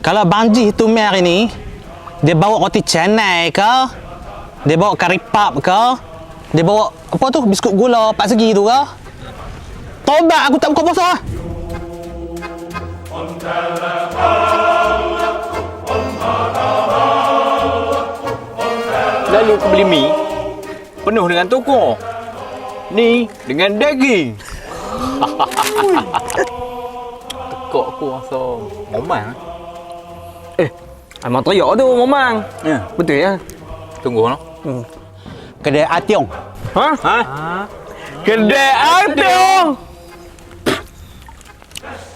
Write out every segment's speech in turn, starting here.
Kalau Bangji tu mai hari ni, dia bawa roti canai ke? Dia bawa kari pap ke? Dia bawa apa tu? Biskut gula 4 segi tu ke? Tobat aku tak buka puasa. Lalu aku beli mi penuh dengan tokor. Ni dengan daging. Tekak aku rasa momang. Memang teriak tu Momang. Ya. Betul ya? Tunggu noh. Kedai Ationg. Ha? Kedai Ationg.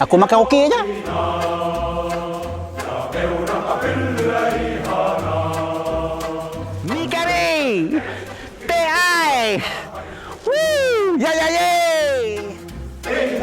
Aku makan okey je. Mi kari. Teh ai. Woo! Ya ya ya. Hey,